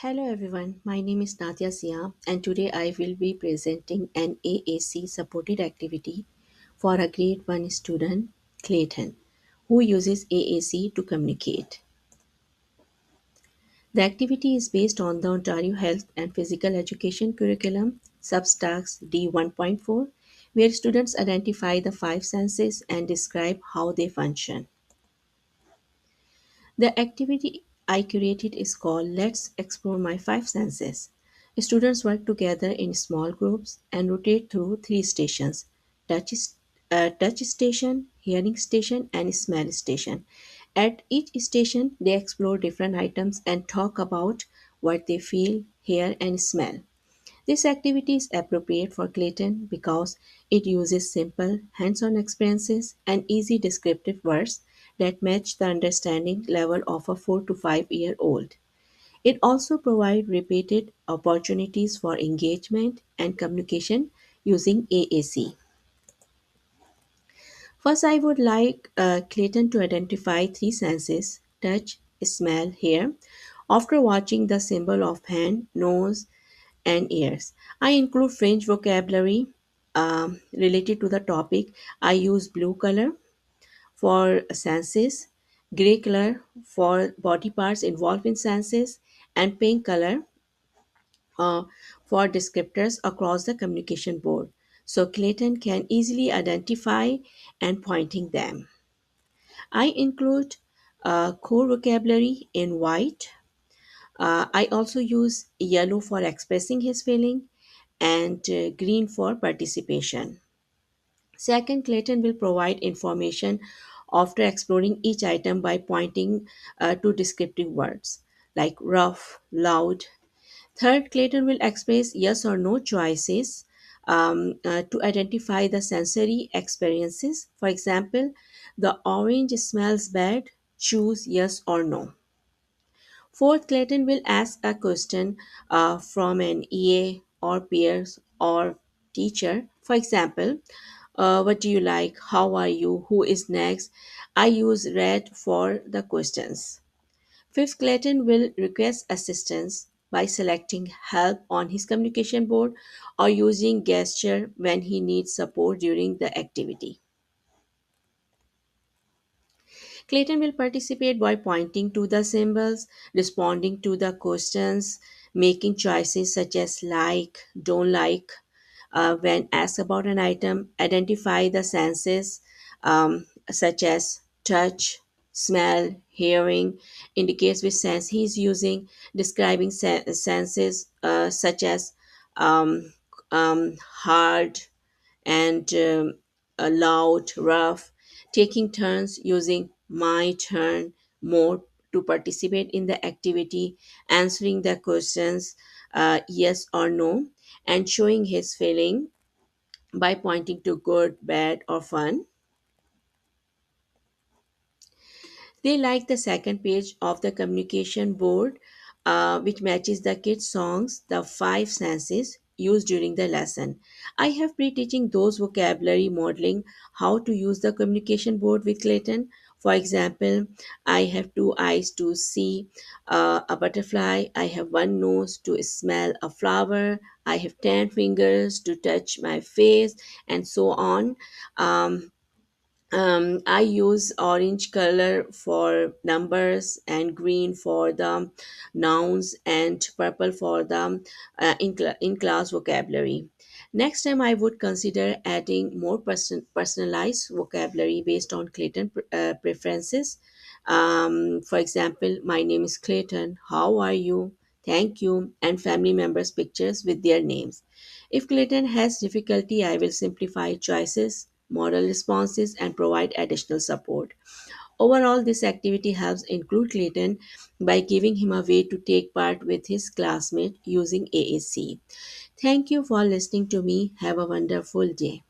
Hello everyone, my name is Nadia Sia and today I will be presenting an AAC supported activity for a grade 1 student, Clayton, who uses AAC to communicate. The activity is based on the Ontario Health and Physical Education Curriculum, Substacks D1.4, where students identify the five senses and describe how they function. The activity I curated is called Let's Explore My Five Senses. Students work together in small groups and rotate through three stations: touch, touch station, hearing station, and smell station. At each station, they explore different items and talk about what they feel, hear, and smell. This activity is appropriate for Clayton because it uses simple, hands on experiences and easy descriptive words that match the understanding level of a 4 to 5-year old. It also provides repeated opportunities for engagement and communication using AAC. First, I would like Clayton to identify three senses: touch, smell, hear. After watching the symbol of hand, nose, and ears, I include French vocabulary related to the topic. I use blue color for senses, gray color for body parts involved in senses, and pink color uh, for descriptors across the communication board. So Clayton can easily identify and pointing them. I include core vocabulary in white. I also use yellow for expressing his feeling and green for participation. Second, Clayton will provide information after exploring each item by pointing to descriptive words like rough, loud. Third, Clayton will express yes or no choices to identify the sensory experiences. For example, the orange smells bad, choose yes or no. Fourth, Clayton will ask a question from an EA or peers or teacher. For example, what do you like? How are you? Who is next? I use red for the questions. Fifth, Clayton will request assistance by selecting help on his communication board or using gesture when he needs support during the activity. Clayton will participate by pointing to the symbols, responding to the questions, making choices such as like, don't like. When asked about an item, identify the senses such as touch, smell, hearing, indicates which sense he's using, describing senses such as um, hard, and loud, rough, taking turns using my turn more to participate in the activity, answering the questions yes or no, and showing his feeling by pointing to good, bad, or fun. They like the second page of the communication board, which matches the kids' songs, the five senses used during the lesson. I have pre-teaching those vocabulary modeling how to use the communication board with Clayton. For example, I have two eyes to see a butterfly. I have one nose to smell a flower. I have 10 fingers to touch my face, and so on. I use orange color for numbers and green for the nouns and purple for the in class vocabulary. Next time, I would consider adding more personalized vocabulary based on Clayton preferences. For example, my name is Clayton. How are you? Thank you, and family members' pictures with their names. If Clayton has difficulty, I will simplify choices, model responses, and provide additional support. Overall, this activity helps include Clayton by giving him a way to take part with his classmate using AAC. Thank you for listening to me. Have a wonderful day.